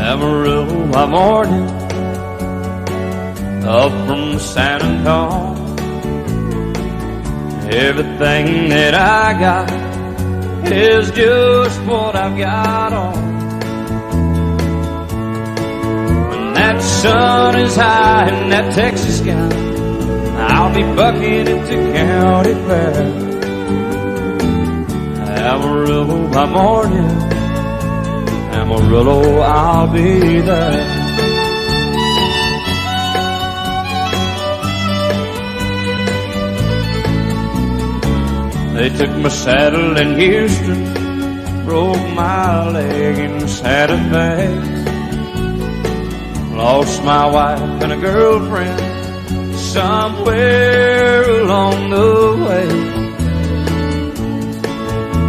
Amarillo by morning, up from San Antonio. Everything that I got is just what I've got on. When that sun is high in that Texas sky, I'll be bucking into county fair. Amarillo by morning, Amarillo, I'll be there. They took my saddle in Houston, broke my leg in Santa Fe. Lost my wife and a girlfriend somewhere along the way.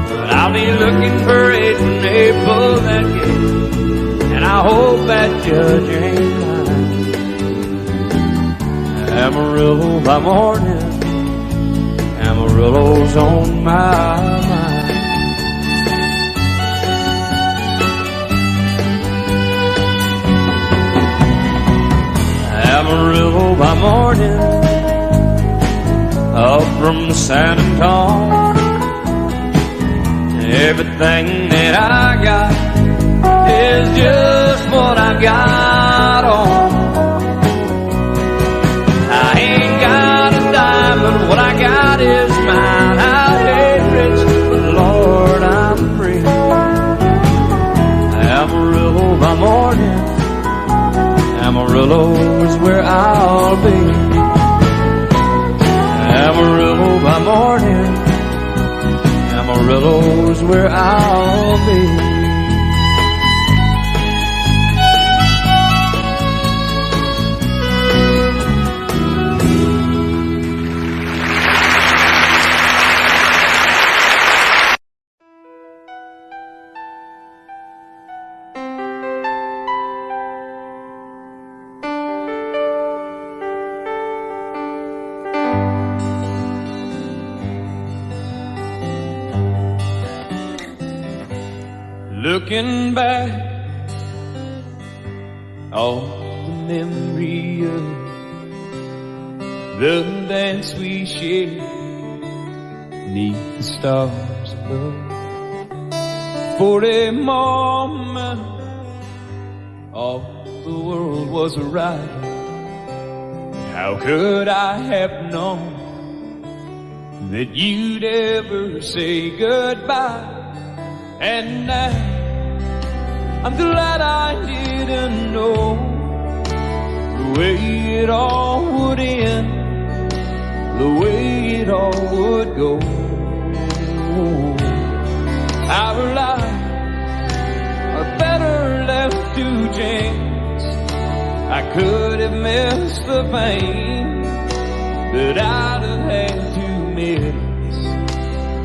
But I'll be looking for it when they pull that gate, and I hope that judge ain't lying. Amarillo by morning, Amarillo's on my mind. Amarillo by morning, up from San Antonio. Everything that I got is just what I've got on. I ain't got a dime, but what I got is mine. I ain't rich, but Lord, I'm free. Amarillo by morning, Amarillo is where I'll be. Amarillo by morning, Amarillo is where I'll be. Looking back on the memory of the dance we shared beneath the stars above. For a moment, all the world was right. How could I have known that you'd ever say goodbye? And now I'm glad I didn't know the way it all would end, the way it all would go. Our lives are better left to chance. I could have missed the pain, but I'd have had to miss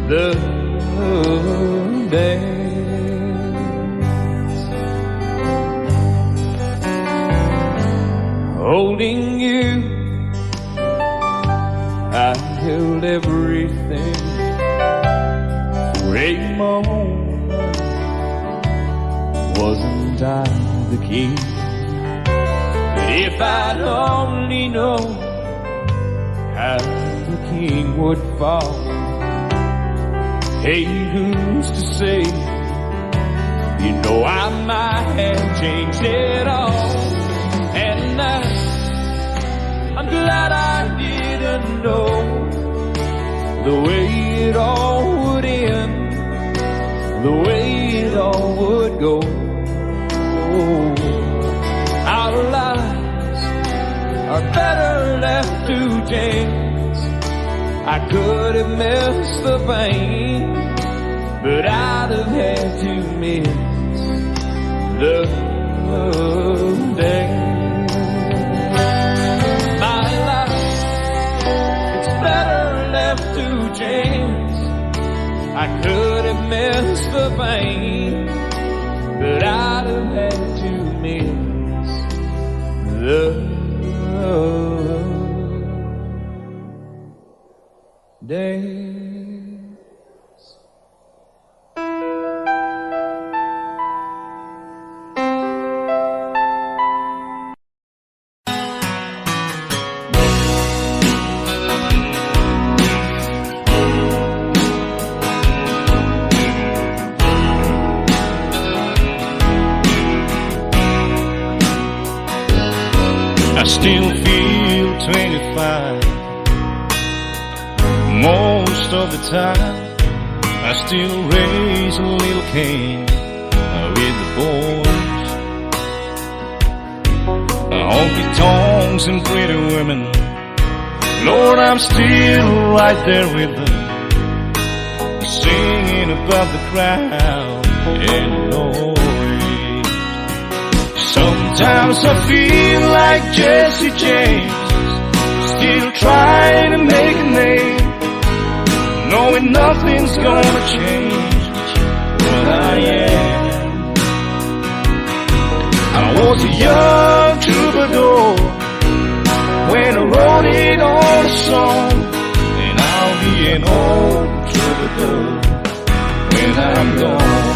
the dance. Holding you, I held everything for a moment. Wasn't I the king? But if I'd only known how the king would fall. Hey, who's to say? You know I might have changed it all. And I'm glad I didn't know the way it all would end, the way it all would go. Our lives are better left to chance. I could have missed the pain, but I'd have had to miss the day. My life, it's better left to chance. I could have missed the pain, but I'd have had to miss the day. still feel 25. Most of the time I still raise a little Cain with the boys. Honky tonks and pretty women, Lord, I'm still right there with them, singing above the crowd and noise. Sometimes I feel like Jesse James, still trying to make a name, knowing nothing's gonna change what I am. I was a young troubadour when I wrote it on a song, and I'll be an old troubadour when I'm gone.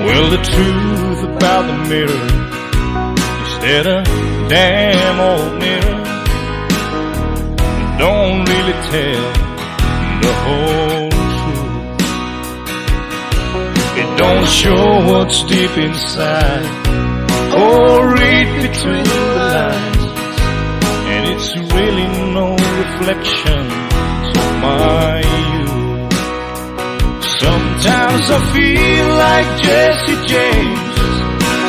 Well, the truth about the mirror is that a damn old mirror don't really tell the whole truth. It don't show what's deep inside or read between the lines, and it's really no reflection of my youth. Sometimes I feel like Jesse James,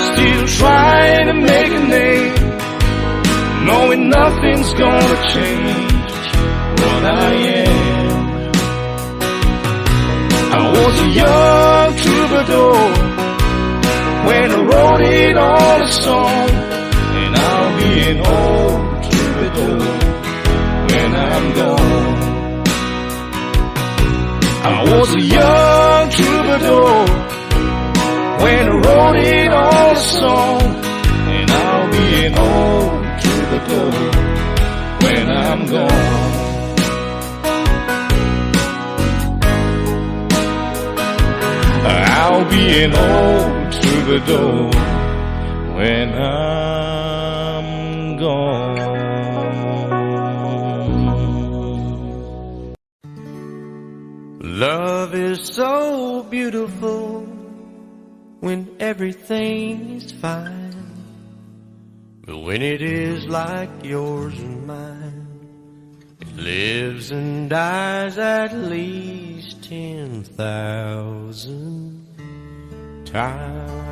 still trying to make a name, knowing nothing's gonna change what I am. I was a young troubadour when I wrote it on a song, and I'll be an old troubadour when I'm gone. I was a young troubadour when I wrote it on a song, and I'll be an old troubadour when I'm gone. I'll be an old troubadour when I'm gone. Love is so beautiful when everything is fine, but when it is like yours and mine, it lives and dies at least 10,000 times.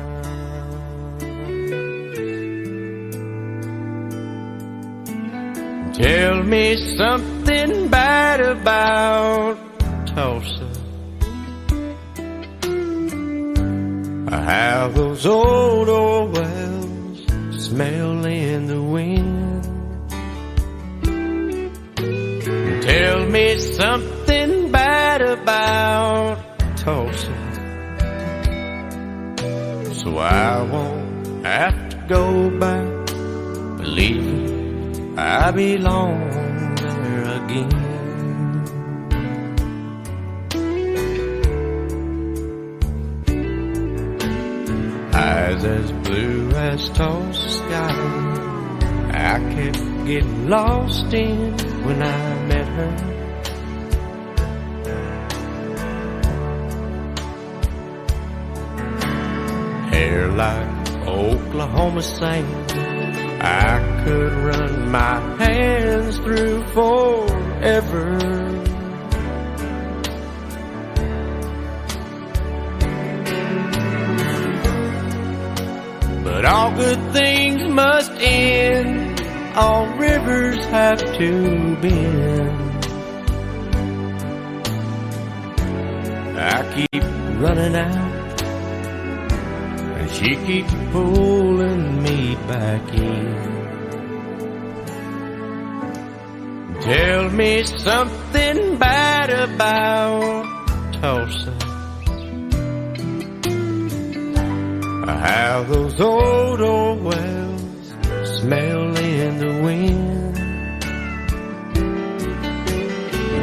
Tell me something bad about Tulsa, how those old wells smell in the wind. Tell me something bad about Tulsa, so I won't have to go back believing I belong there again. Eyes as blue as Tulsa sky, I kept getting lost in when I met her. Hair like Oklahoma sand, I could run my hands through forever. But all good things must end, all rivers have to bend. I keep running out, and she keeps pulling me back in. Tell me something bad about Tulsa, how those old wells smell in the wind.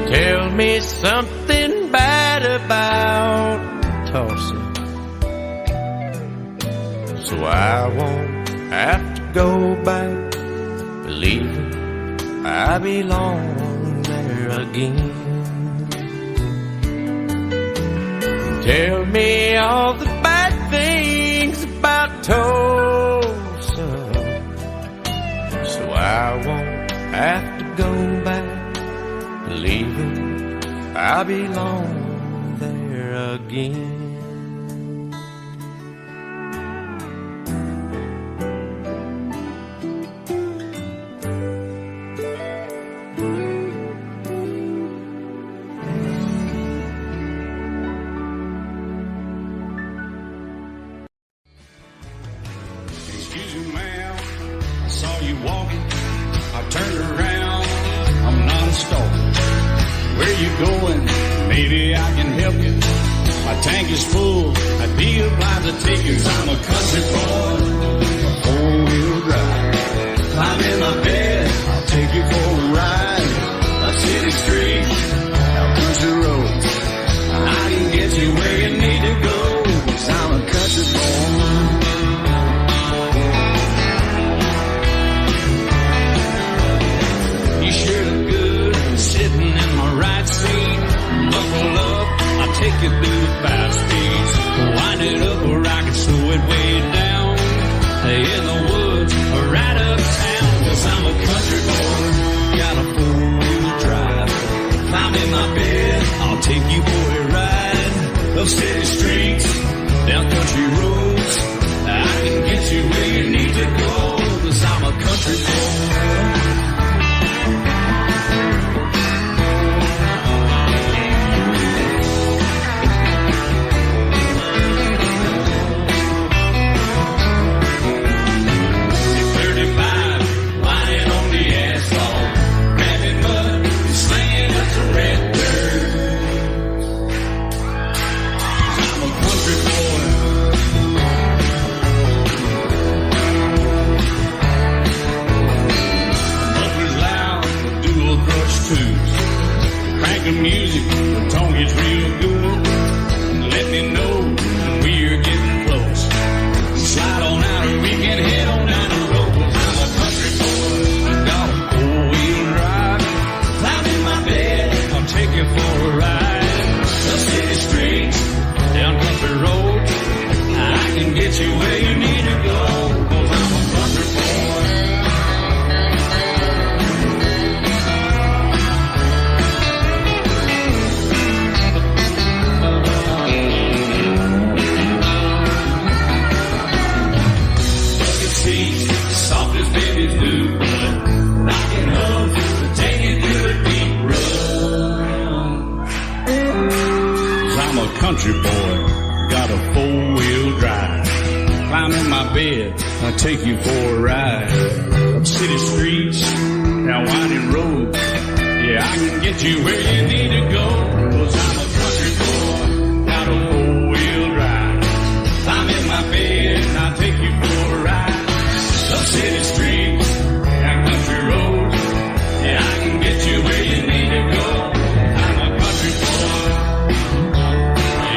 Tell me something bad about Tulsa, so I won't have to go back believing I belong again. Tell me all the bad things about Tulsa, so I won't have to go back, believing I belong there again. Excuse me, ma'am, I saw you walking, I turned around, I'm not a stalker. Where you going? Maybe I can help you. My tank is full, I'd be obliged to take you. 'Cause I'm a country boy, a four-wheel drive. Climb in my bed, I'll take you for a ride. A city street, down country roads. I can get you where you need to go. 'Cause I'm a country boy. Sure look good sitting in my right seat. Buckle up, I'll take you through the fast speeds. Wind it up where I can slow it way down. In the woods or right uptown. 'Cause I'm a country boy, got a four-wheel drive. Climb in my bed, I'll take you for a ride. Up city streets, down country roads. I can get you where you need to go. 'Cause I'm a country boy. Crank the music, the tone gets real good. Let me know when we're getting close. Slide on out and we can head on down the road. I'm a country boy, I got a four-wheel drive. Climb in my bed, I'll take you for a ride. Up city streets, down country roads. I can get you where you need to go. 'Cause I'm a country boy. Soft as baby's blue blood, rocking up to take you through a deep run. 'Cause I'm a country boy, got a four-wheel drive. Climb in my bed, I'll take you for a ride. Up city streets, down winding roads. Yeah, I can get you where you need to go. 'Cause I'm a country boy, got a four-wheel drive. Climb in my bed, I'll take you for a ride. Up city streets, down country roads. Yeah, I can get you where you need to go. I'm a country boy.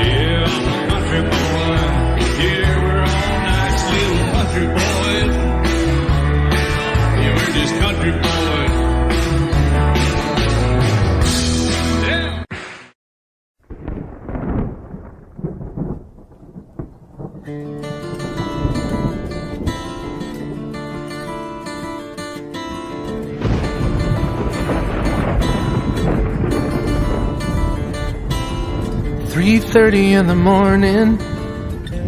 Yeah, I'm a country boy. Yeah, we're all nice little country boys. Yeah, we're just country boys. Yeah. 3:30 in the morning,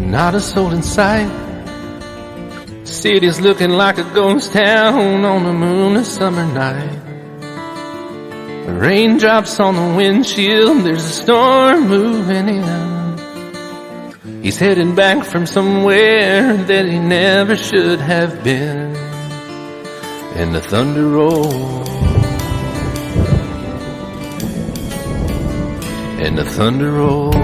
not a soul in sight. City's looking like a ghost town on a moonless summer night. Raindrops on the windshield, there's a storm moving in. He's heading back from somewhere that he never should have been. And the thunder rolls, and the thunder rolls.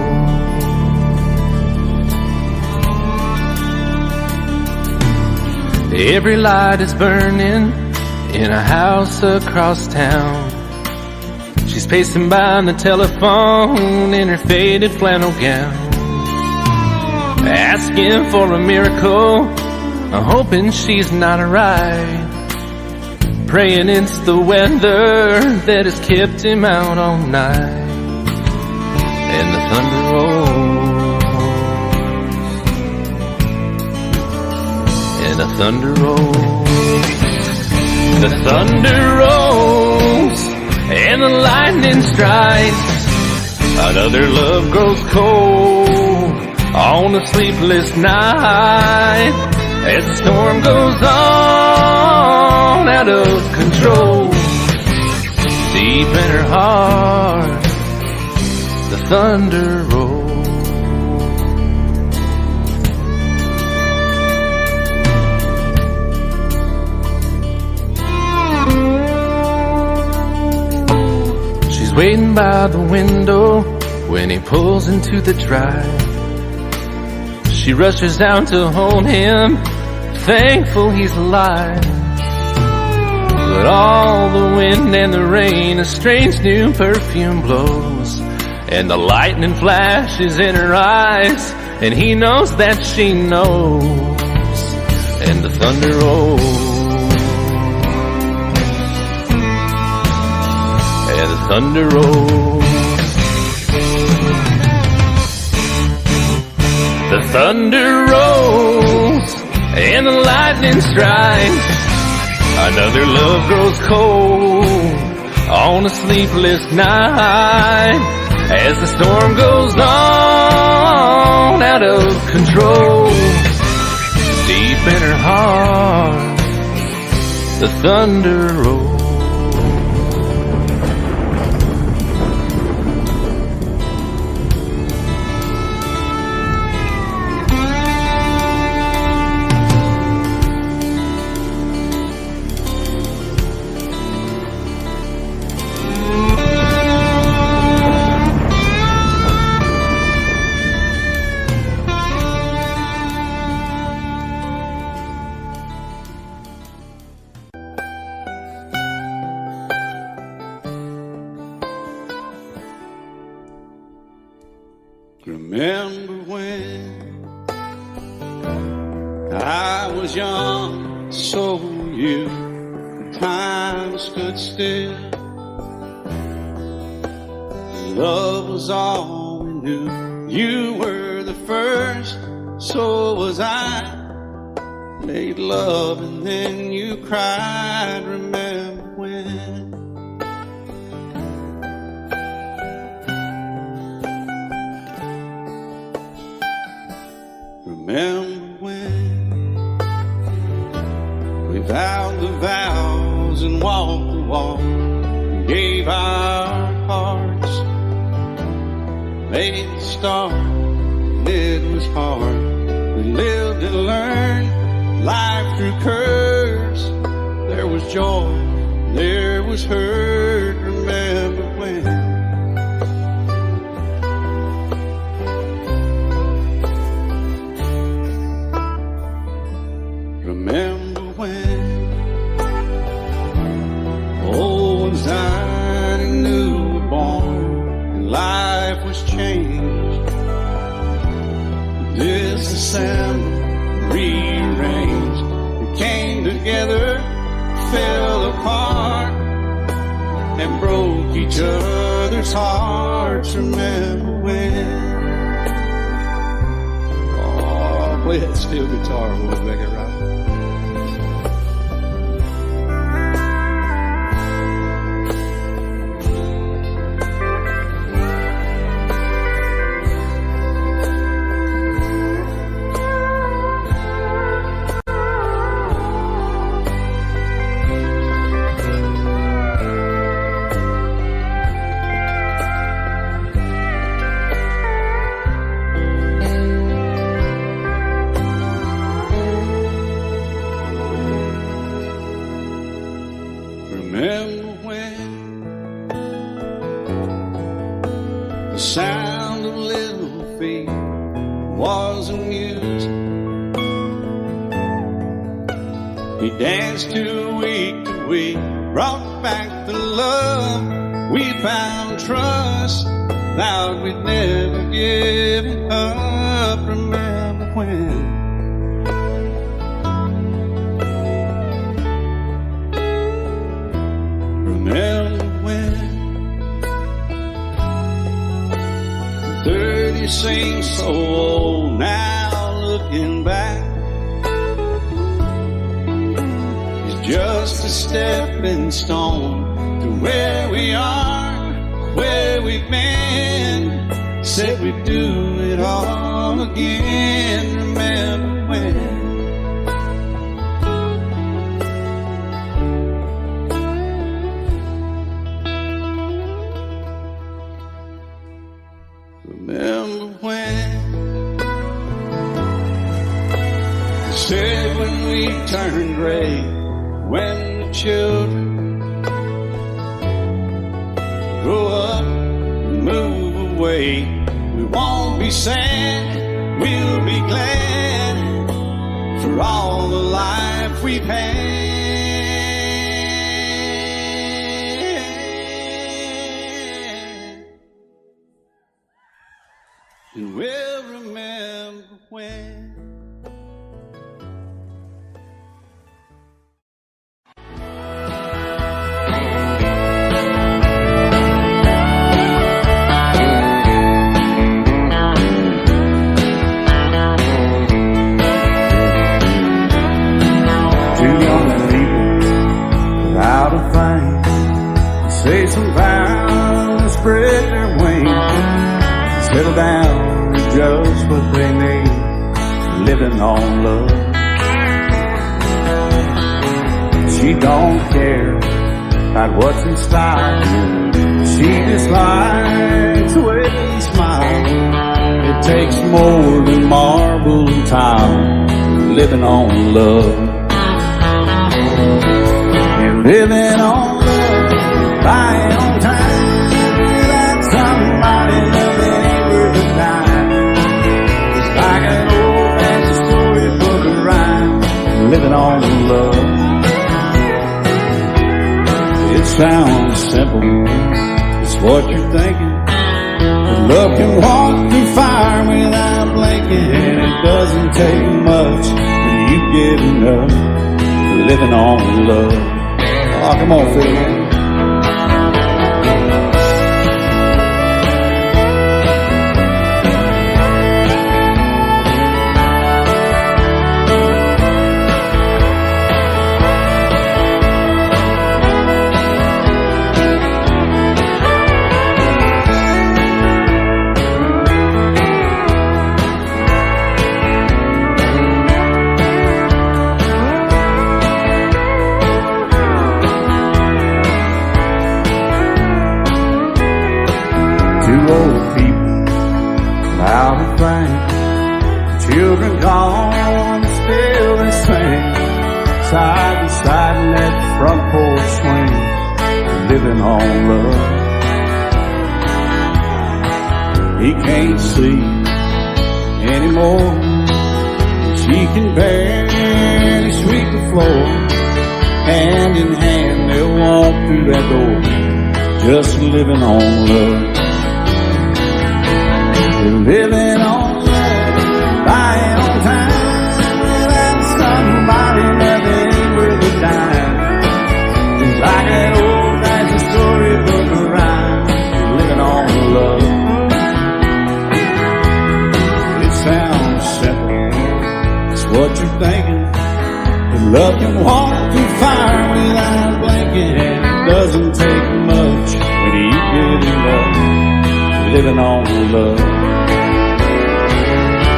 Every light is burning in a house across town. She's pacing by the telephone in her faded flannel gown, asking for a miracle, hoping she's not right, praying it's the weather that has kept him out all night. And the thunder rolls, and the thunder rolls, the thunder rolls, and the lightning strikes. Another love grows cold on a sleepless night, as the storm goes on out of control. Deep in her heart, the thunder rolls. She's waiting by the window when he pulls into the drive. She rushes down to hold him, thankful he's alive. But all the wind and the rain, a strange new perfume blows, and the lightning flashes in her eyes, and he knows that she knows. And the thunder rolls, and the thunder rolls. The thunder rolls, and the lightning strikes. Another love grows cold on a sleepless night, as the storm goes on out of control. Deep in her heart, the thunder rolls. Remember when I was young, so were you. Time stood still. Love was all we knew. You were the first, so was I. Made love and then you cried. Remember when? Remember when we vowed the vows and walked the walk, gave our hearts, made the start, and it was hard. We lived and learned life through curves. There was joy, there was hurt. Remember when? Remember when old ones died and new were born, and life was changed, disassembled, rearranged. We came together, fell apart, and broke each other's hearts. Remember when? Oh, play that steel guitar, we'll make it right. Remember when the sound of little feet was amused? He danced to week, brought back the love. We found trust, vowed we'd never give it up. Remember when? you seem so old now, looking back. It's just a stepping stone to where we are, where we've been. Said we'd do it all again. Remember when? Remember when? Said when we turned gray, when the children grow up and move away, we won't be sad, we'll be glad for all the life we've had. And we'll remember when. Say some vows, spread their wings, settle down, and just what they need, living on love. She don't care about what's in style, she just likes the way he smiles. It takes more than marble and tile, living on love. You're living on buying on time without somebody loving ain't worth a dime. It's like an old-fashioned storybook of rhyme, living on love. It sounds simple, it's what you're thinking. But love can walk through fire without blinking, and it doesn't take much when you get enough for living on love. Oh, come on, Phil. Children gone, still they sing, side by side in that front porch swing, living on love. He can't see anymore, she can barely sweep the floor. Hand in hand they'll walk through that door, just living on love. They're living on buying on time without somebody loving ain't worth a dime. It's like an old-fashioned storybook of rhyme, living on love. It sounds simple, it's what you're thinking. But love can walk through fire without blinking, and it doesn't take much when you get enough, living on love.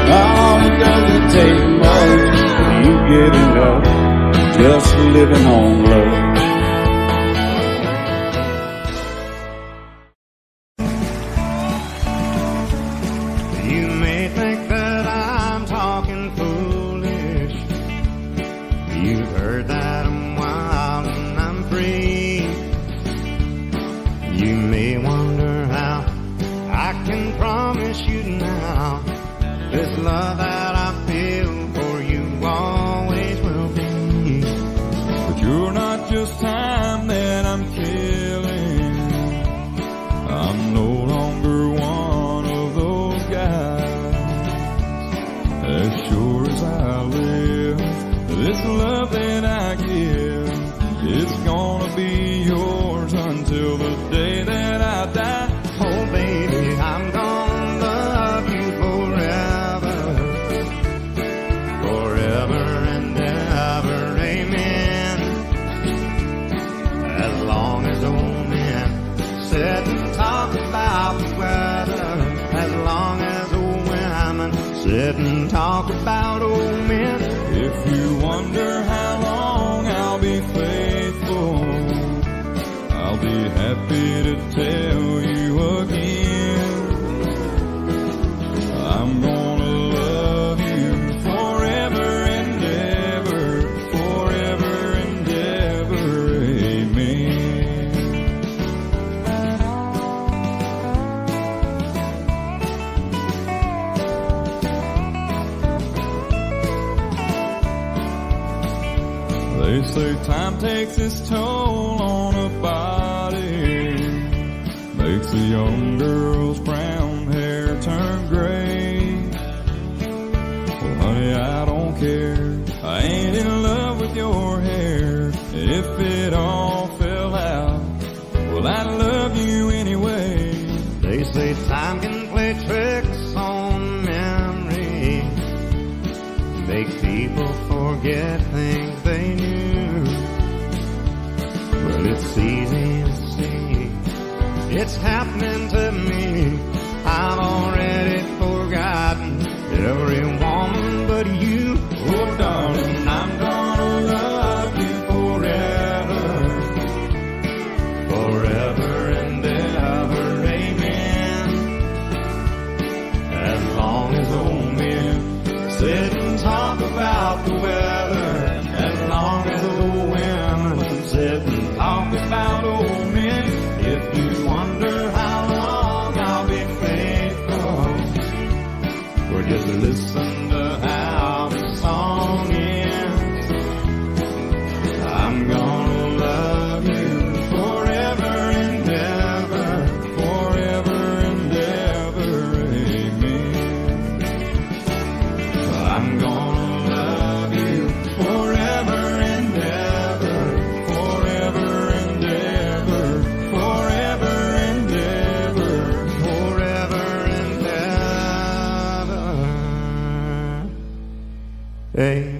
Oh, it doesn't take much when you get enough, just living on love. You may think that I'm talking foolish. You've heard that I'm wild and I'm free. You may wonder how I can promise you now this love that I feel for you always will be. But you're not sit and talk about old men. If you wonder how long I'll be faithful, I'll be happy to tell you again. I'm gonna love you forever and ever, forever and ever, amen. They say time takes its toll on a body, makes a young girl's brown hair turn gray. Well, honey, I don't care, I ain't in love with your hair. If it all fell out, well, I love you anyway. They say time can play tricks on memory, make people forget things they knew. Well, it's easy to see, it's happening to me. I've already forgotten every woman but you. Oh, darling, I'm gonna love you forever, forever and ever, amen. As long as old men sit and talk about the weather, as long as old women sit and talk about old men. If you wonder how long I'll be faithful, or just listen to how the song ends. I'm gonna love you forever and ever, forever and ever, amen. I'm gonna love you forever and ever, forever and ever, forever and ever, forever and ever, amen.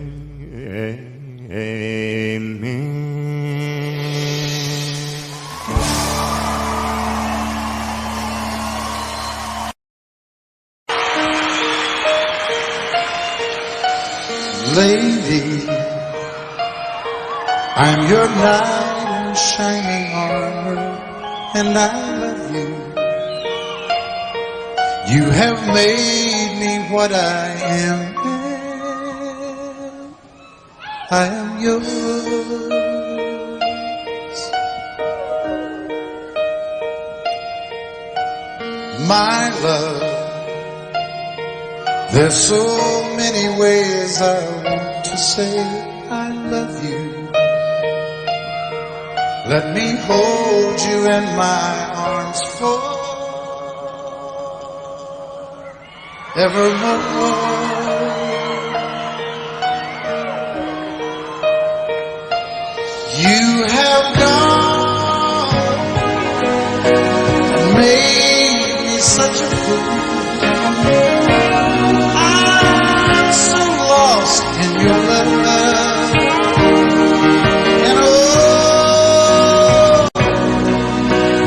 Lady, I'm your knight in shining armor, and I love you. You have made me what I am. I am yours. My love, there's so many ways I want to say I love you. Let me hold you in my arms forevermore. You have gone and made me such a fool. I'm so lost in your love, and oh,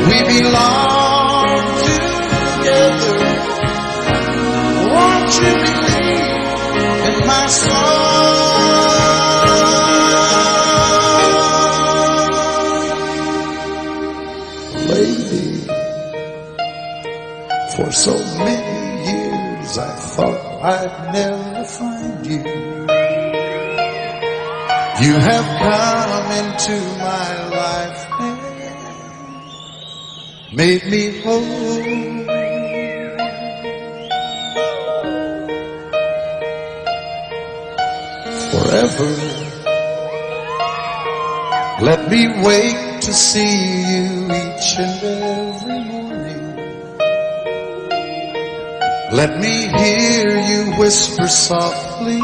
we belong together. Won't you believe in my song? Lady, for so many years I thought I'd never find you. You have come into my life and made me whole. Forever, let me wake to see you each and every morning. Let me hear you whisper softly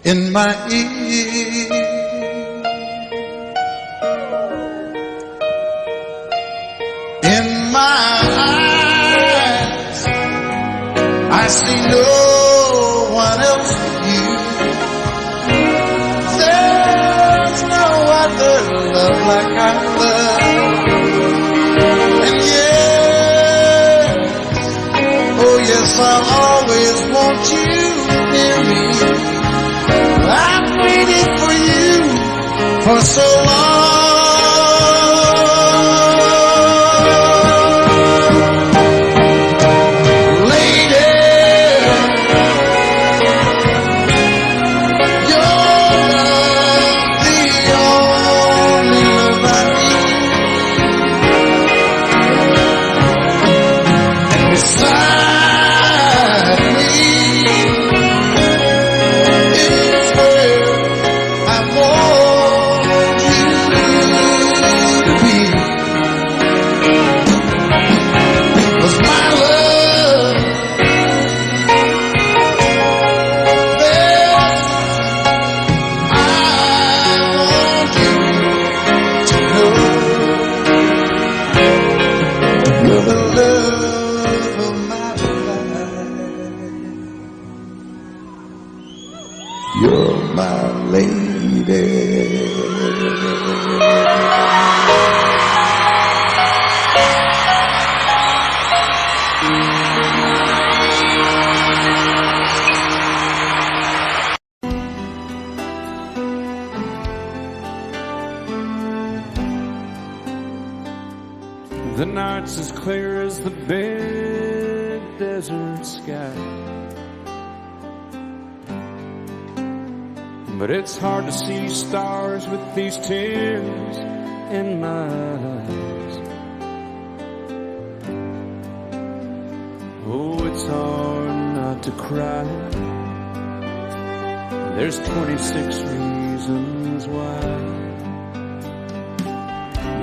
in my ear. In my eyes, I see no one else but you. There's no other love like I love. And yes, oh yes, I'll always want you near me. I've waited for you for so long. You're my lady. The night's as clear as the big desert sky, but it's hard to see stars with these tears in my eyes. Oh, it's hard not to cry. There's 26 reasons why.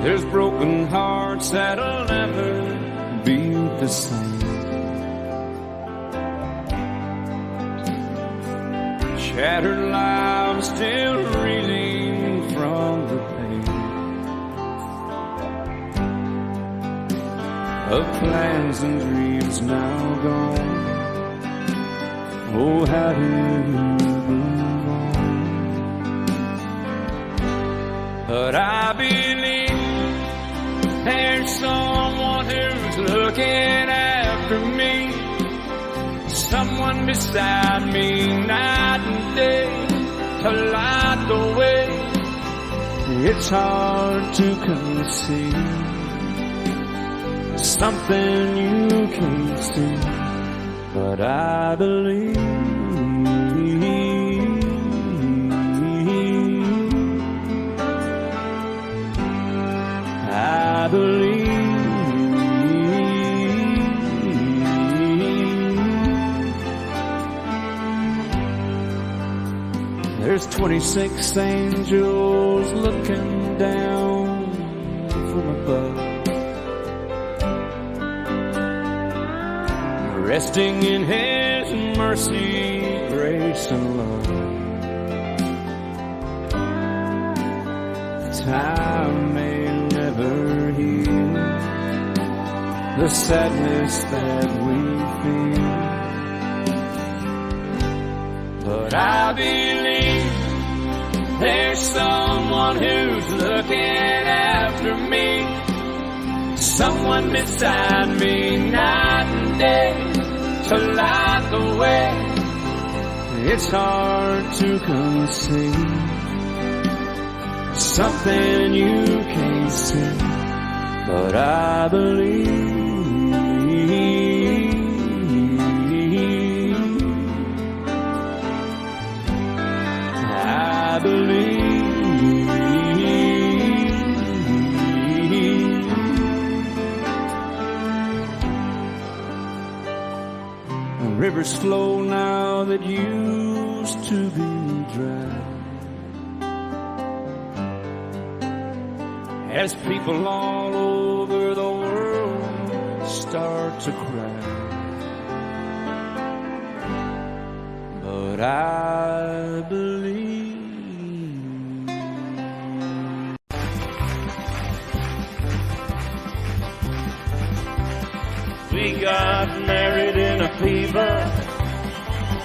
There's broken hearts that'll never be the same. Shattered lives still reeling from the pain of plans and dreams now gone. Oh, how do you move on? But I believe there's someone who's looking after me, someone beside me night and day to light the way. It's hard to conceive something you can't see, but I believe. I believe. There's 26 angels looking down from above, resting in His mercy, grace, and love. Time may never heal the sadness that we feel, but I believe there's someone who's looking after me, someone beside me night and day to light the way. It's hard to conceive something you can't see, but I believe. I believe. Rivers flow now that used to be dry, as people all over the world start to cry. But I believe. We got married in a fever,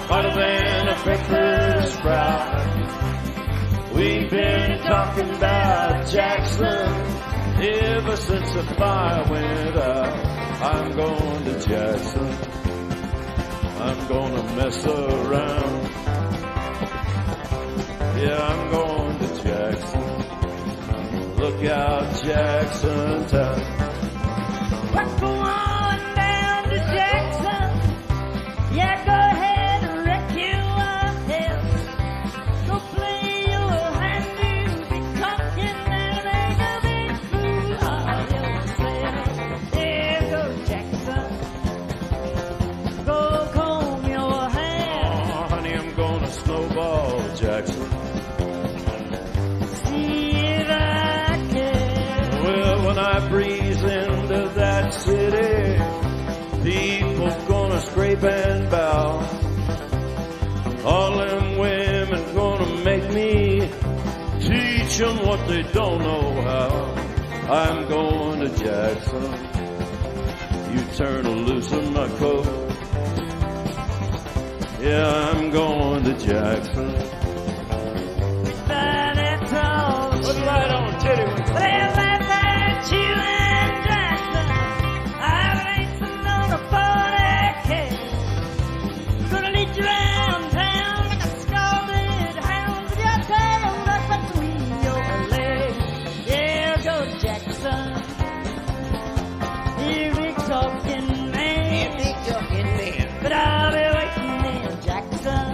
hotter than a pepper sprout. We've been talking about Jackson ever since the fire went out. I'm going to Jackson. I'm gonna mess around. Yeah, I'm going to Jackson. Look out, Jackson Town. Let's go on down to Jackson. Yeah, go ahead and wreck your head. Go play your hand music, talking and make a big fool of yourself. Yeah, go Jackson. Go comb your hair. Oh, honey, I'm gonna snowball Jackson. See if I can. Well, when I breeze into that city, people gonna scrape and bow. All them women gonna make me teach them what they don't know how. I'm going to Jackson. You turn loose in my coat. Yeah, I'm going to Jackson. But it's all Put it right on, Teddy. well, that's you and Jackson. I've racing on a 40K. Gonna lead you round town like a scalded hound with your tail up between your legs. Yeah, go Jackson. You big talking man. But I'll be waiting in Jackson.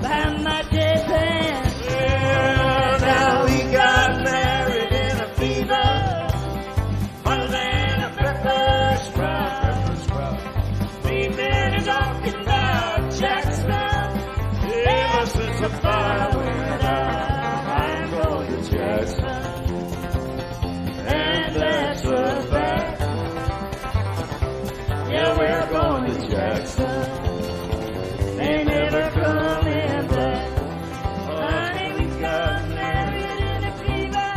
Behind my jet band. Yeah, now we got married in a fever. Hotter than a pepper sprout. We've been talking about Jackson ever since the fire went out. I'm going to Jackson, and that's a fact. Yeah, we're going to Jackson. They never coming back. Honey, we got married in a fever.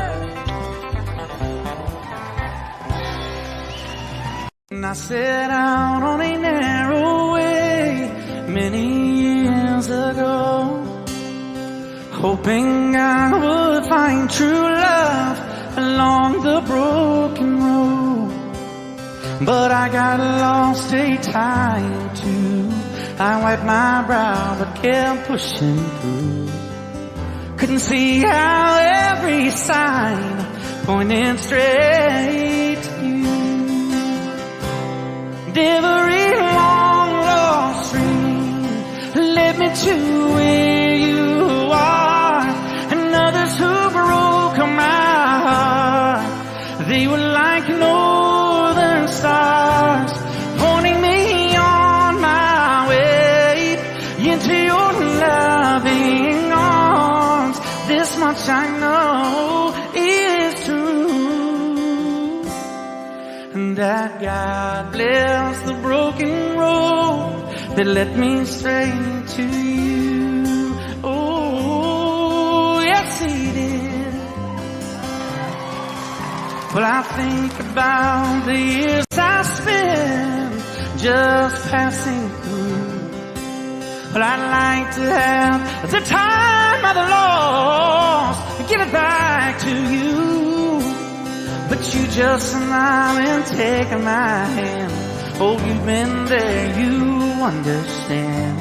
And I set out on a narrow way many years ago, hoping I would find true love along the broken road. But I got lost a time or two. I wiped my brow but kept pushing through. Couldn't see how every sign pointed straight to you. Every long lost dream led me to where you are. And others who broke my heart, they were like northern stars, pointing me on my way into your loving arms. This much I know is true, and that God bless the broken road that led me straight to you. Oh, yes, He did. Well, I think about the years I spent just passing through. Well, I'd like to have the time I've lost, give it back to you. But you just smile and take my hand. Oh, you've been there, you understand.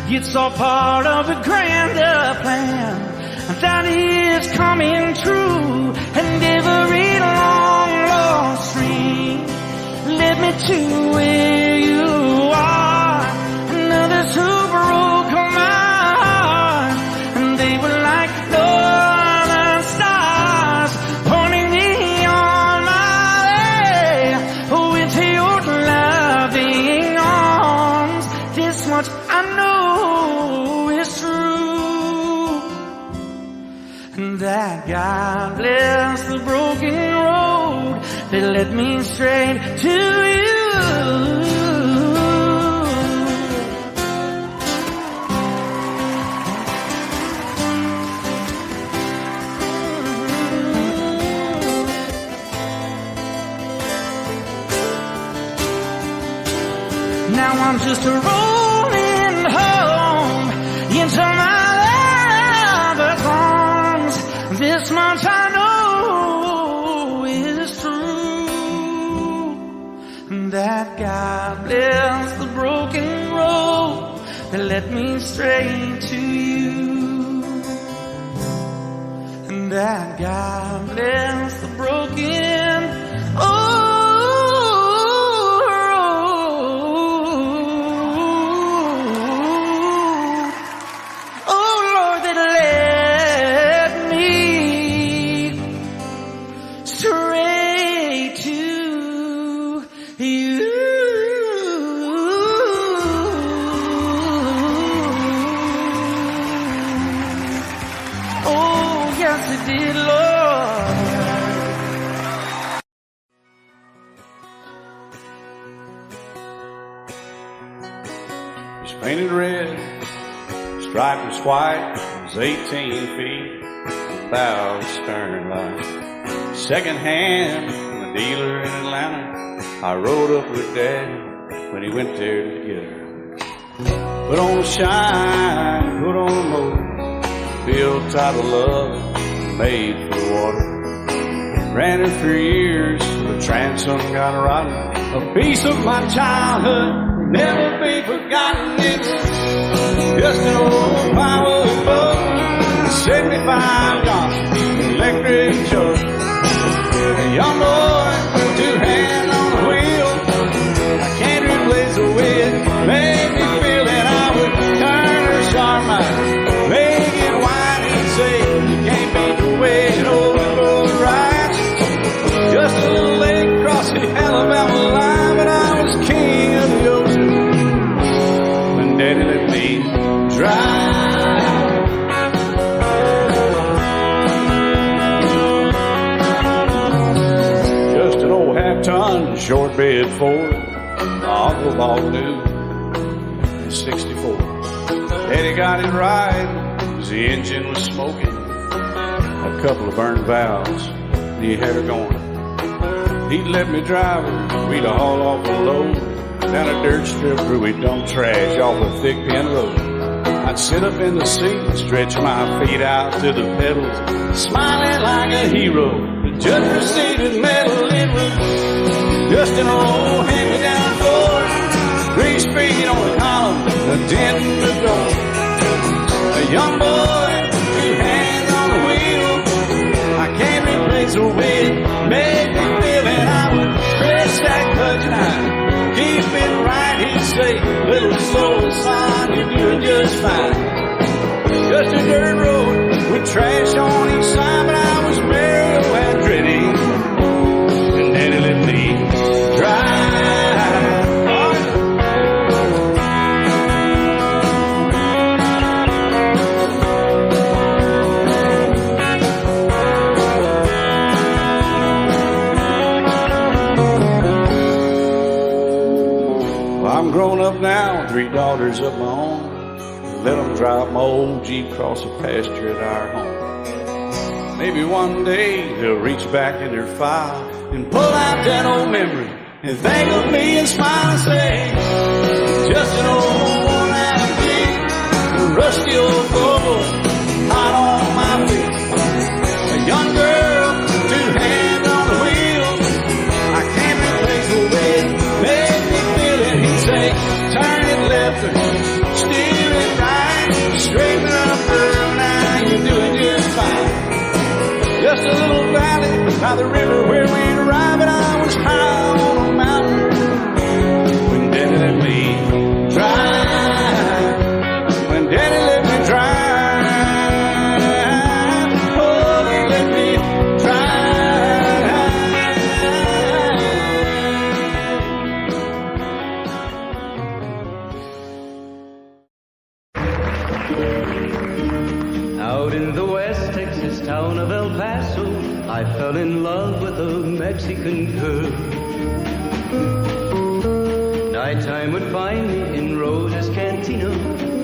It's all part of a grander plan that is coming true. And every long lost dream led me to where you are. And others who broke my heart, and they were like northern stars, pointing me on my way into your loving arms. This much I know is true, and that God bless the broken road that led me straight to you. Now I'm just rolling home into my lover's arms. This much I know is true, that God bless the broken road that led me straight to you. And that God bless the broken road. Oh Lord, that led me straight to you. Oh, yes it did, Lord. It's painted red, striped was white, it was 18 feet, without a stern light. Second hand from a dealer in Atlanta, I rode up with Daddy when he went there to get her. Put on the shine, put on the motor, built out of love, made for the water. Ran her for years, the transom got rotten. A piece of my childhood, never be forgotten. It was just an old power boat, 75 Johnson, electric choke. A young boy, two hands on the wheel. I can't replace the way it made me feel that I would turn her sharp mind, make it wide and say, you can't beat the way an old road rides. Just a little lake across the Alabama line, but I was king of the ocean when Daddy let me drive. Just an old half-ton short bed Ford my uncle bought new in '64. Daddy got it right, 'cause the engine was smoking, a couple of burned valves, and he had her going. He'd let me drive her, we'd haul off a load down a dirt strip where we'd dump trash off a thick pin road. I'd sit up in the seat and stretch my feet out to the pedals, smiling like a hero. The judge proceeded metal, it was just an old hand-me-down Ford, 3-speed on the column, a dent in the door. A young boy, two hands on the wheel. I can't replace the way it made me feel, and I would press that clutch and I'd keep it right. He'd say, little slow, son, you're doing just fine. Just a dirt road with trash on each side, but I was Mario Andretti, and Daddy let me drive. I'm grown up now, 3 daughters of my own. Let them drive my old Jeep across the pasture at our home. Maybe one day they'll reach back in their file and pull out that old memory and think of me and smile and say, just an old worn-out Jeep, a rusty old Volvo, hot on my feet. A young girl, 2 hands on the wheel. I can't replace the way it made me feel it. He'd say, turn it left or steer it right, straighten up, girl, now you're doing just fine. Just a little valley by the river where we'd arrive, and I was high on a mountain when Daddy let me drive. When Daddy let me drive. Oh, he let me Out in the West Texas town of El Paso, I fell in love with a Mexican girl. Nighttime would find me in Rosa's Cantina.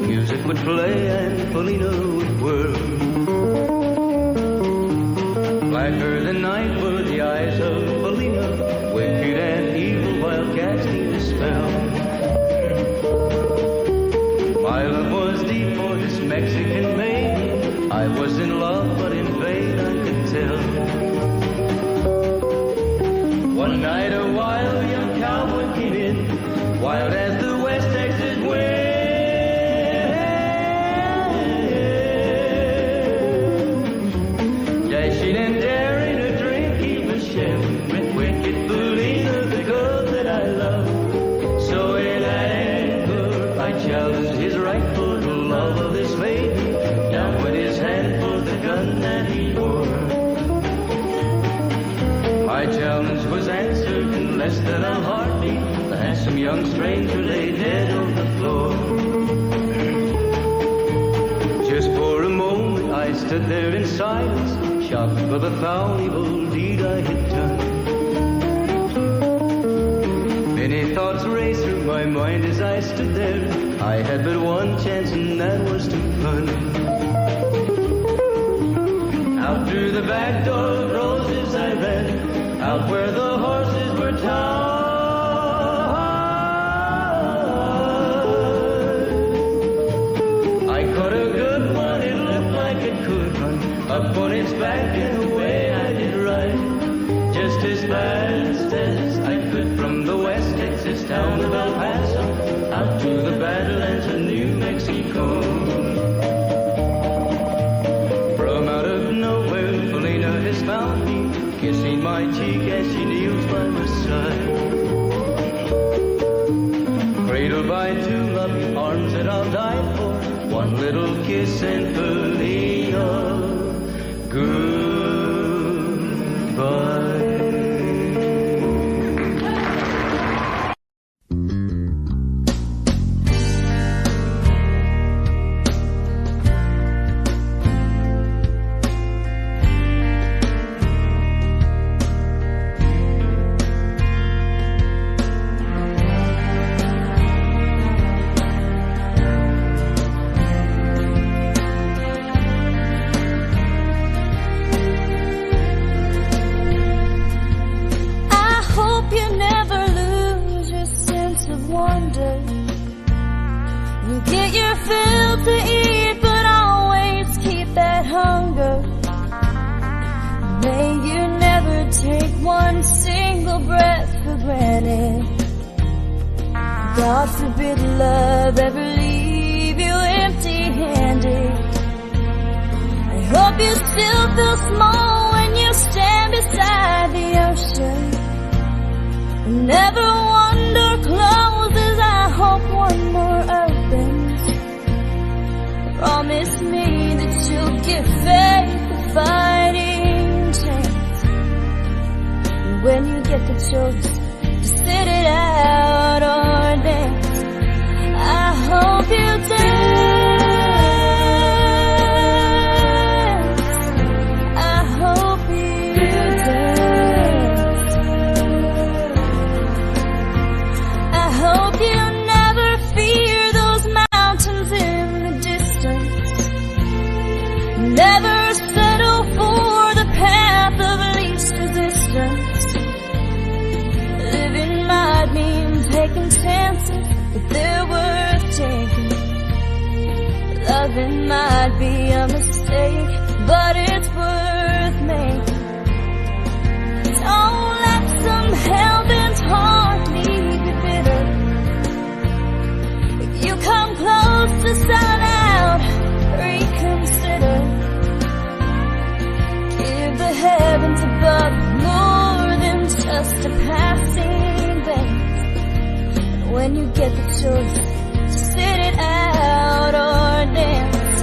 Music would play and Polina would whirl. Blacker than night were the eyes of Polina, wicked and evil while casting a spell. My love was deep for this Mexican maid. I was in love, but in vain I could tell. One night a wild young cowboy came wind, wild as the West Texas wind. Dashing and daring, a drink he was sharing with wicked Felina, the girl that I love. So in anger I challenged his rightful love of this lady. Down went his hand for the gun that he wore. My challenge was answered in less than a heartbeat. The handsome young stranger lay dead on the floor. Just for a moment I stood there in silence, shocked for the foul evil deed I had done. Many thoughts raced through my mind as I stood there. I had but one chance and that was to run. Out through the back door of roses I ran, out where the horses were tied. I caught a good one, it looked like it could run. Up on its back and away I did ride, just as fast as I could from the West Texas town of El Paso out to the Badlands of New Mexico. From out of nowhere, Felina has found me, kissing my cheek as she kneels by my side. Cradled by two loving arms that I'll die for, one little kiss and Felina, goodbye. God forbid love ever leave you empty-handed. I hope you still feel small when you stand beside the ocean. Never one door closes, I hope one more opens. Promise me that you'll give faith a fighting chance. And when you get the choice, sit it out or dance. I hope you dance. I hope you dance. I hope you never fear those mountains in the distance. Never settle for the path of least resistance. Living might mean taking chances, but they're worth taking. Loving might be a mistake, but it's worth making. Don't let some hell-bent heart leave you bitter. If you come close to selling out, reconsider. Give the heavens above more than just a passing glance. And when you get the choice, sit it out or dance.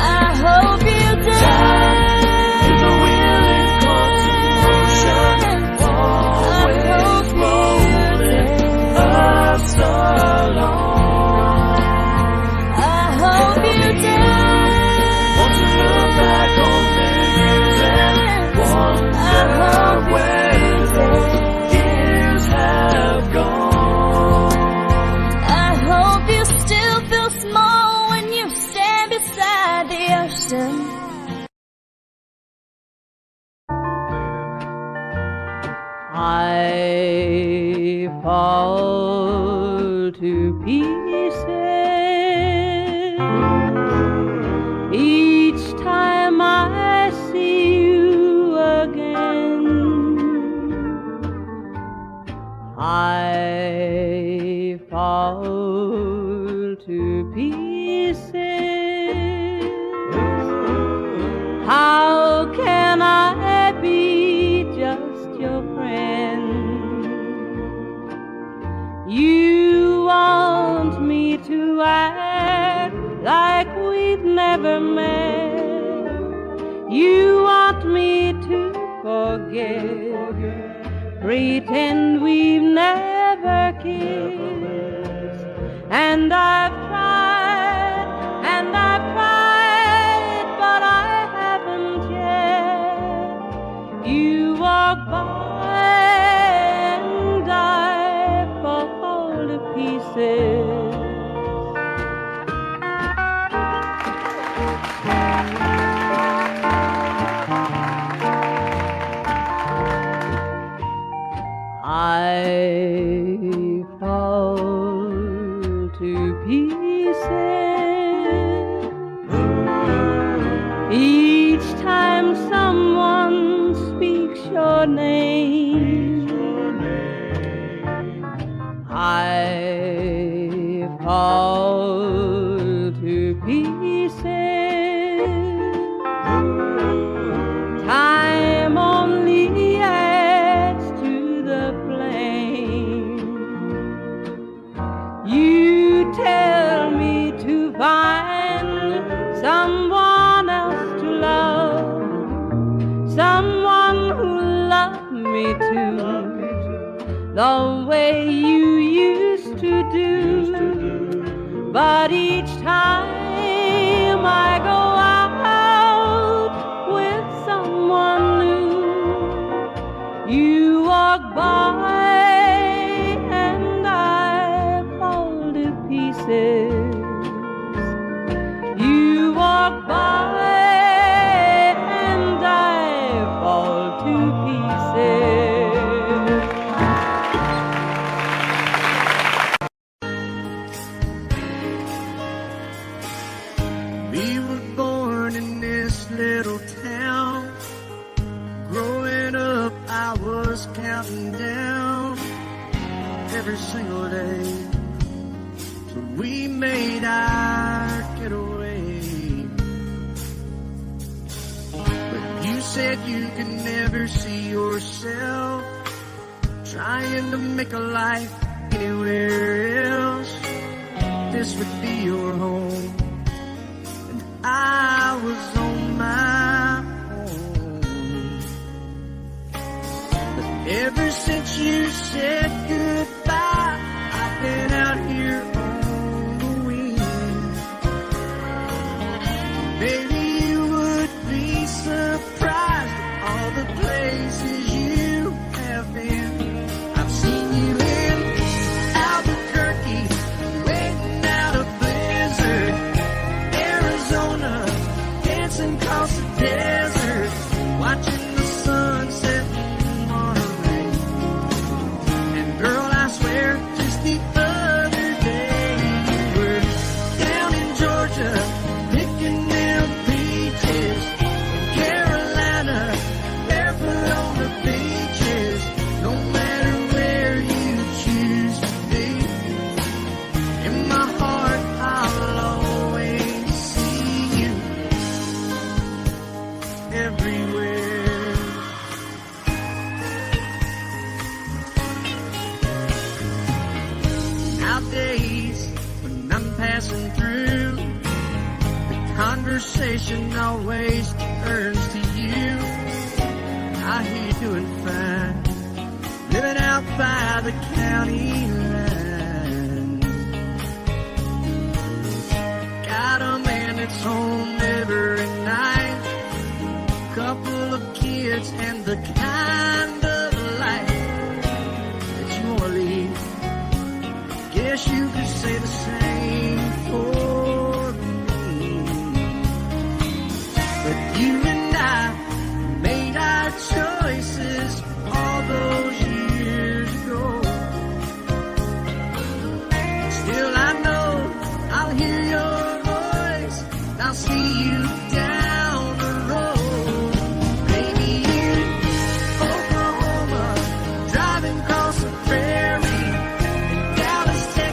I hope you dance. The wheel is causing motion, always rolling us along. I hope you dance. Want to look back on things and wonder where the years have gone. I hope you still feel small when you stand beside the ocean. I fall to pieces each time I see you again. I fall to pieces. How can I be just your friend? You want me to act like we'd never met. You want me to forget, pretend we've never kissed. And I've tried, but I haven't yet. You walk by and I fall to pieces. I fall to pieces each time someone speaks your name. I fall to pieces. Time only adds to the flame. You tell me to find someone else to love, someone who loved me too, the way you used to do. But each time I go out with someone new, you walk by and I fall to pieces. You walk by and I fall to pieces. We were born in this little town. Growing up, I was counting down every single day. So we made our getaway. But you said you could never see yourself trying to make a life anywhere else. This would be your home. I was on my own. But ever since you said goodbye, I've been out here on the wing. Maybe you would be surprised at all the places you have been. I've seen you in Albuquerque, waiting out a blizzard, Arizona, dancing across the desert, watching the sunset in Monterey. And girl, I swear, just the other day, you were down in Georgia, picking them peaches. In Carolina, barefoot on the beaches. No matter where you choose to be, in my heart, I'll always see you everywhere. Nowadays, when I'm passing through, the conversation always turns to you. I hear you doing fine, living out by the county line. Got a man that's home every night, couple of kids and the kind of life that you want to lead. Guess you could say the same for me. But you and I made our choices all those years ago. Still I know I'll hear your voice, and I'll see you down the road. Maybe in Oklahoma, driving across the prairie, in Dallas, Texas,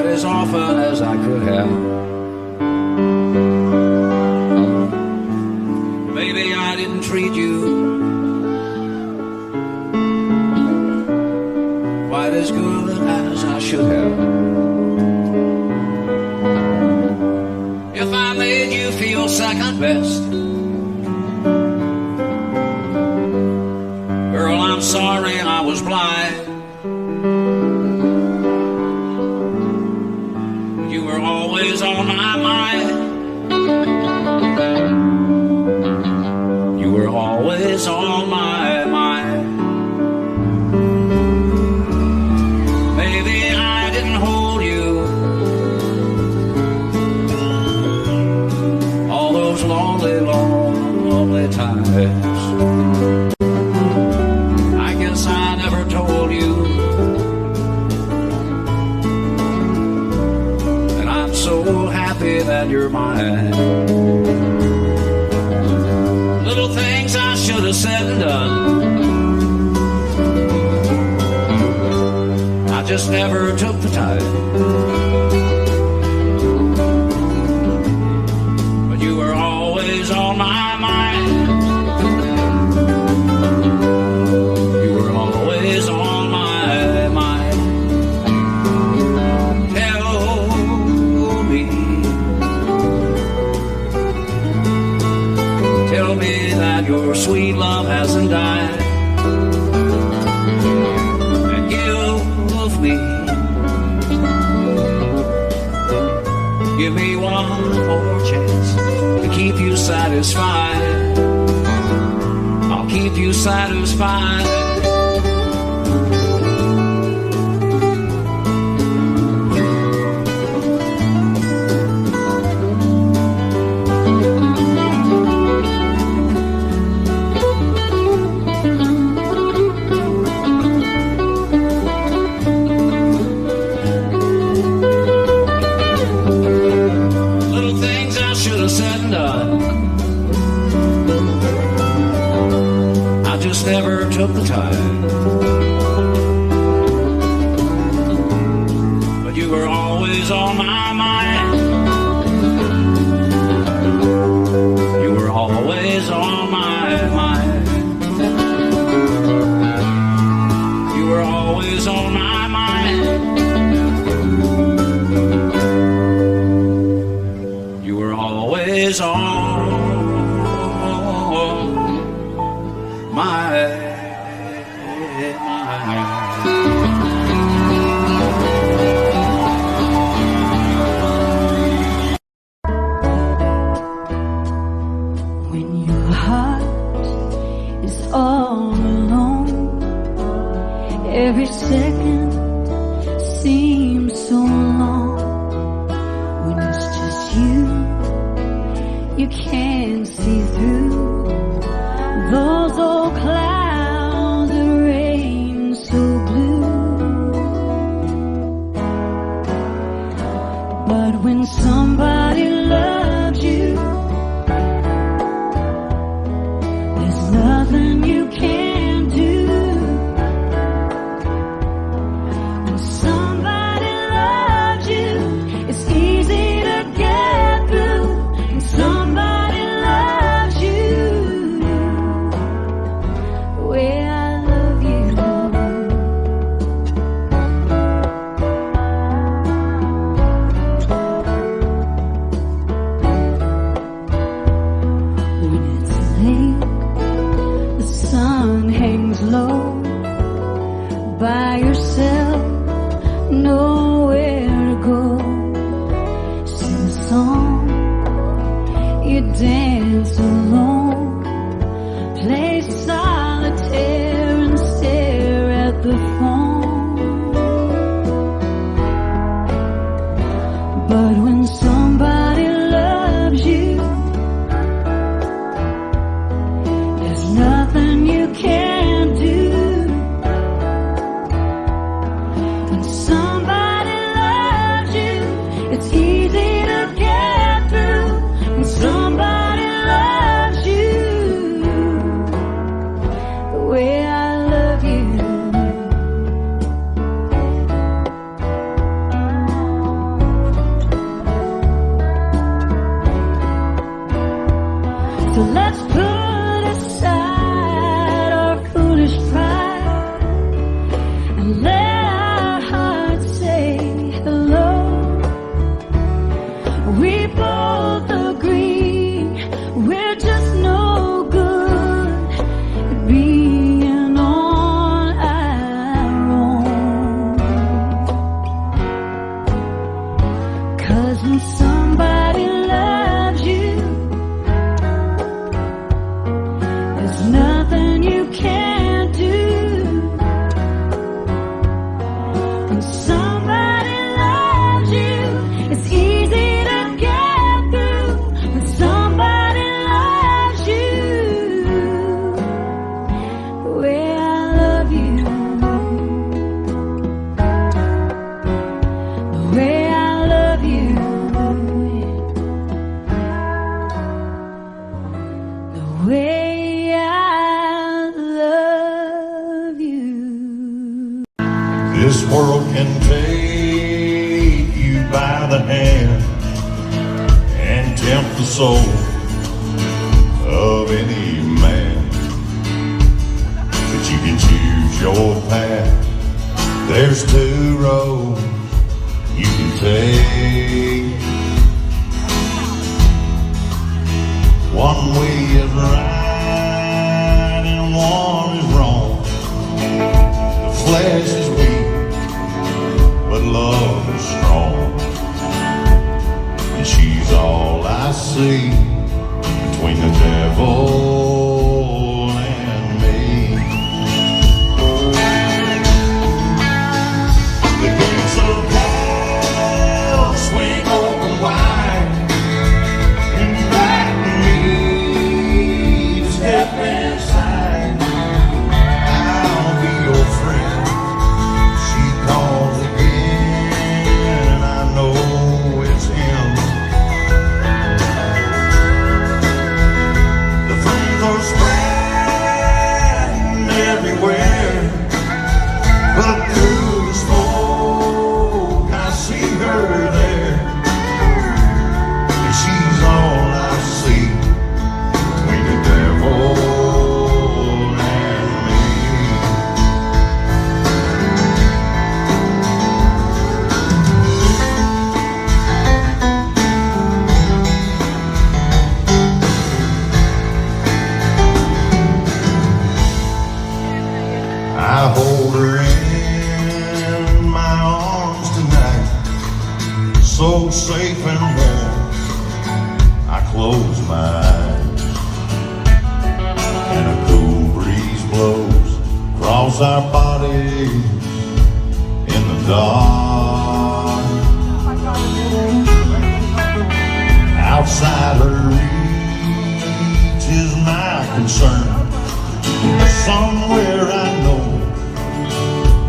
quite as often as I could have. Maybe I didn't treat you quite as good as I should have. If I made you feel second best, girl, I'm sorry I was blind. You were always on my mind. You were always on my mind. Maybe I didn't hold you all those lonely, lonely times. I guess I never told you, and I'm so happy that you're mine. Little things I should have said and done, I just never took the time. But you were always on my mind. You were always on my mind. Tell me that your sweet love hasn't died. And give me one more chance to keep you satisfied. I'll keep you satisfied. Never took the time, but you were always on my mind. You were always on my mind. You were always on my mind. You were always on when your heart is all alone. Every second seems so long. When it's just you can't see through those old clouds that rain so blue. But when somebody loves you, there's nothing you can't do. When somebody loves you, it's easy to get through. When somebody loves you, way I love you. the soul of any man. But you can choose your path. There's two roads you can take. One way is right and one is wrong. The flesh is weak, but love is strong. And she's all I see between the devil and me. The gates of hell swing open wide, invite me to step inside. I'll be your friend. She calls again, and I know it's him. The flames are spreading everywhere, but through the smoke I see her there, and she's all I see between the devil and me. I hold her in my arms tonight, so safe and warm. I close my eyes, and a cool breeze blows across our bodies in the dark. Outside her reach is my concern. Somewhere I know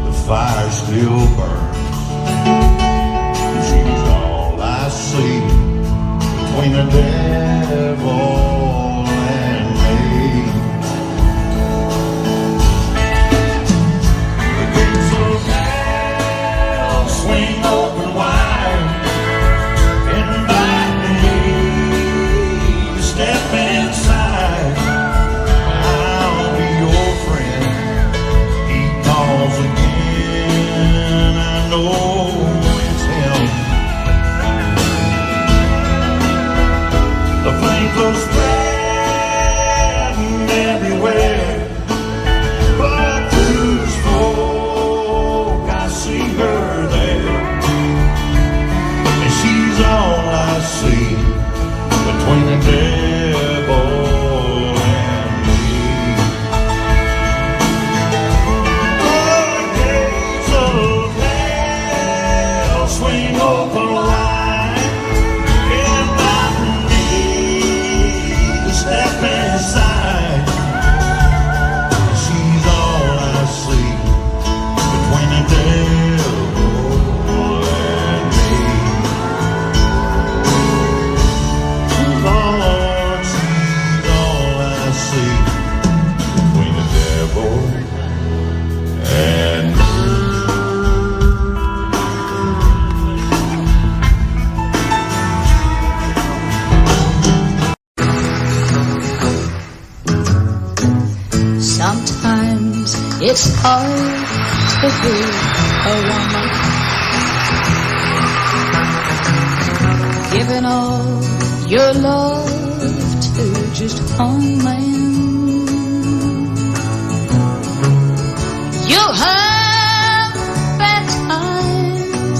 the fire still burns. She's all I see between the devil and me. The gates of hell swing open wide, inviting me to step inside. I'll be your friend. He calls again, I know it's him. The flames are spreading everywhere, but through the smoke I see her there, and she's all I see between the devil and me. The gates of hell swing open wide, inviting me to step inside. She's all I see between the devil and me. Lord, she's all I see between the devil and me. Sometimes it's hard to be a woman, giving all your love to just one man. You'll have bad times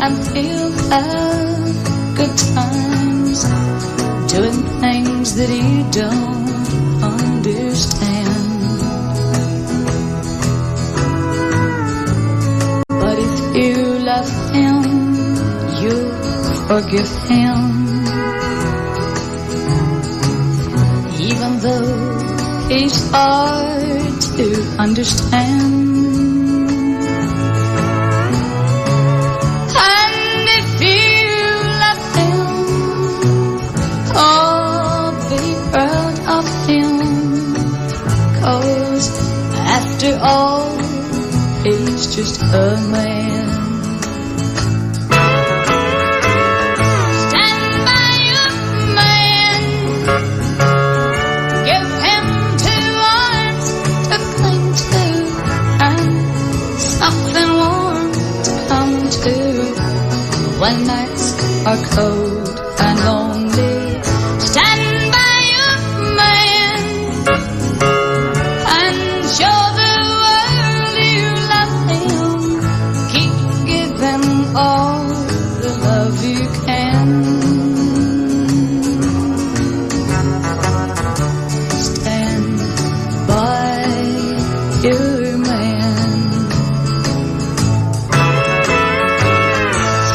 and he'll have good times, doing things that you don't understand. But if you love him, you'll forgive him, even though he's hard to understand. And if you love him, oh, be proud of him, 'cause after all, he's just a man. Stand by your when nights are cold and lonely. Stand by your man and show the world you love him. Keep giving all the love you can. Stand by your man.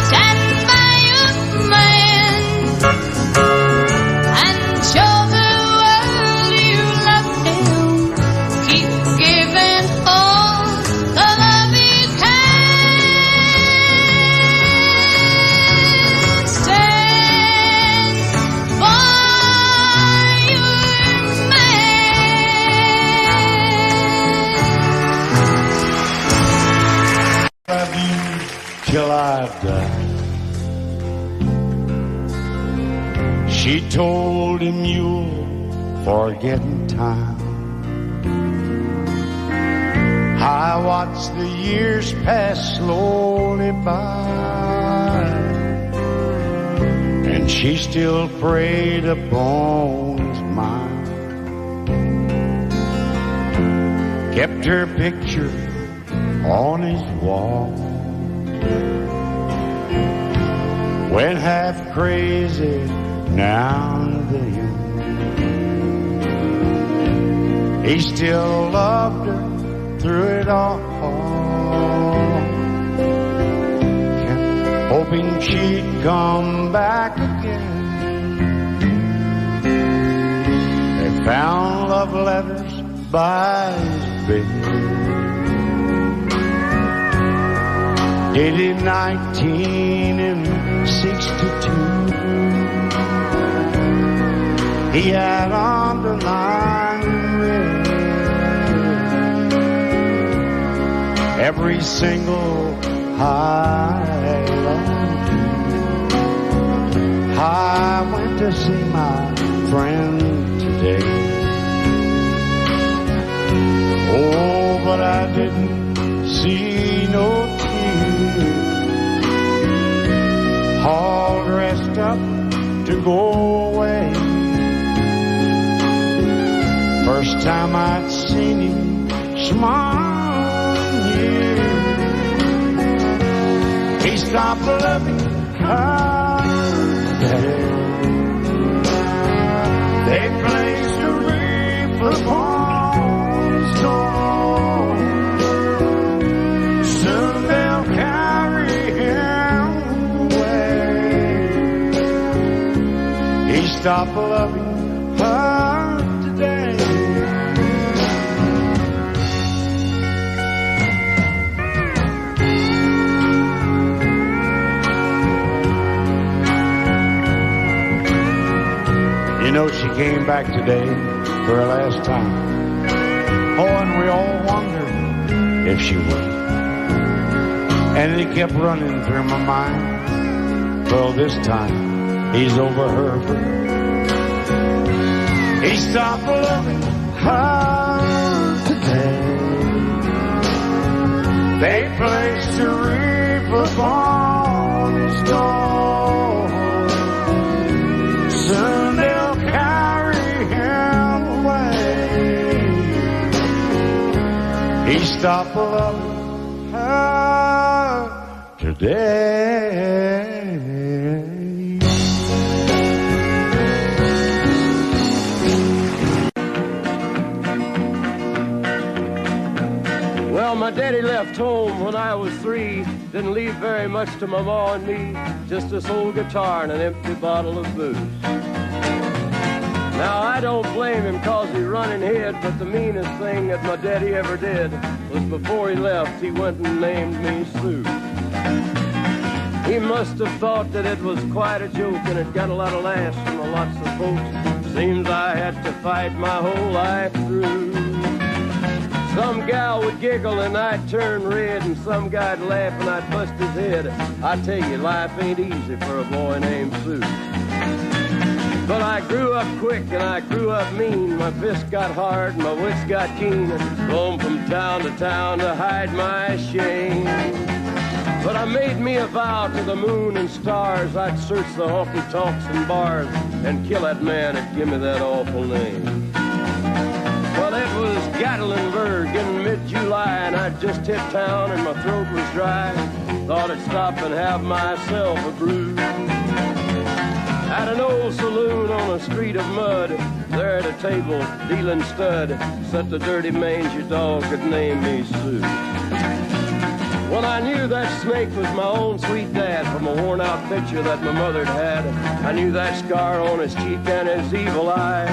Stand by your man and show the world you love him. Keep giving all the love you can. Stand by your man. Love you till I die. She told him you'll forget in time. I watched the years pass slowly by, and she still preyed upon his mind. Kept her picture on his wall. Went half crazy now and then. He still loved her through it all. Kept hoping she'd come back again. They found love letters by his bed, dated 1962. He had underlined red every single I love you. I went to see my friend today. Oh, but I didn't see no tears. All dressed up to go away. First time I'd seen him smile in years. He stopped loving her today. They placed a wreath upon his door. Soon they'll carry him away. He stopped loving her today. You know, she came back today for her last time. Oh, and we all wondered if she would. And it kept running through my mind. Well, this time, he's over her. He stopped loving her today. They placed a wreath upon his door. Soon they'll carry him away. He stopped loving her today. Well, my daddy left home when I was 3. Didn't leave very much to my ma and me. Just this old guitar and an empty bottle of booze. Now, I don't blame him 'cause he run and hid, but the meanest thing that my daddy ever did was before he left, he went and named me Sue. He must have thought that it was quite a joke, and it got a lot of laughs from lots of folks. Seems I had to fight my whole life through. Some gal would giggle and I'd turn red, and some guy'd laugh and I'd bust his head. I tell you, life ain't easy for a boy named Sue. But I grew up quick and I grew up mean. My fists got hard and my wits got keen. Roamed from town to hide my shame. But I made me a vow to the moon and stars I'd search the honky-tonks and bars and kill that man that give me that awful name. Well, it was Gatlinburg in mid-July, and I'd just hit town and my throat was dry. Thought I'd stop and have myself a brew. At an old saloon on a street of mud, there at a table, dealing stud, sat the dirty mangy dog that named me Sue. Well, I knew that snake was my own sweet dad from a worn-out picture that my mother'd had. I knew that scar on his cheek and his evil eye.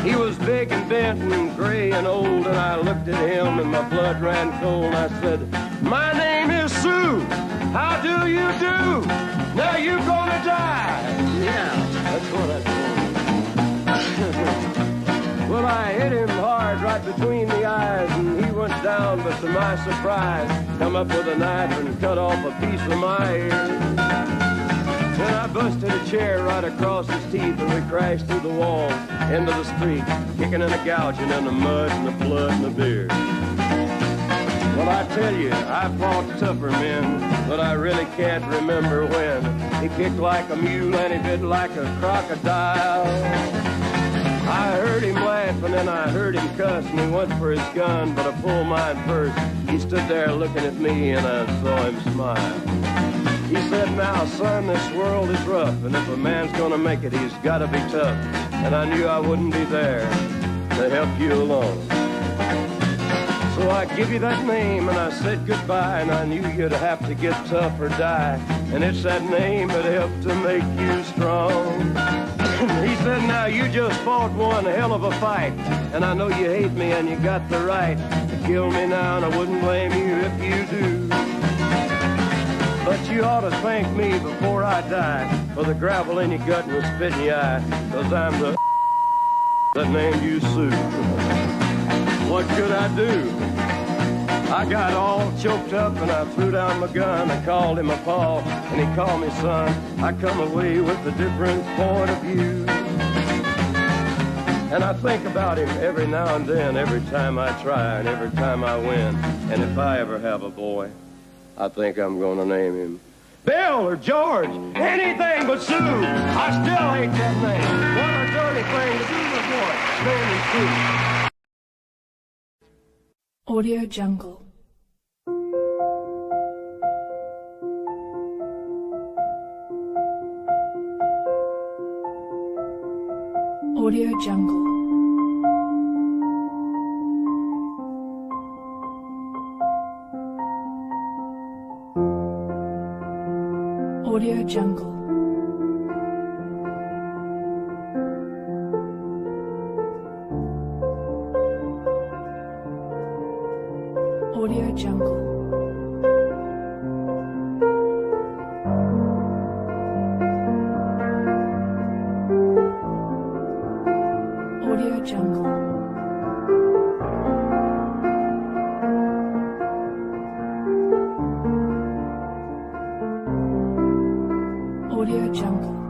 He was big and bent and gray and old, and I looked at him and my blood ran cold. I said, "My name is Sue. How do you do? Now you gonna die." Yeah, that's what I told him. Well, I hit him hard right between the eyes, and he went down, but to my surprise, come up with a knife and cut off a piece of my ear. Then I busted a chair right across his teeth, and we crashed through the walls into the street, kicking and a gouging in the mud and the blood and the beer. Well, I tell you, I fought tougher men, but I really can't remember when. He kicked like a mule and he bit like a crocodile. I heard him laugh and then I heard him cuss, and he went for his gun, but I pulled mine first. He stood there looking at me and I saw him smile. He said, "Now, son, this world is rough, and if a man's gonna make it, he's gotta be tough." And I knew I wouldn't be there to help you along. So I give you that name and I said goodbye, and I knew you'd have to get tough or die. And it's that name that helped to make you strong. He said, "Now you just fought one hell of a fight, and I know you hate me and you got the right to kill me now, and I wouldn't blame you if you do. But you ought to thank me before I die for the gravel in your gut and the spit in your eye, 'cause I'm the that named you Sue." What could I do? I got all choked up and I threw down my gun. I called him a paw and he called me son. I come away with a different point of view. And I think about him every now and then, every time I try and every time I win. And if I ever have a boy, I think I'm gonna name him Bill or George, anything but Sue. I still hate that name. What a dirty thing to do with a boy. Name him Sue. Audio Jungle. Audio Jungle. Audio Jungle. Audio Jungle. Audio Jungle. Audio Jungle.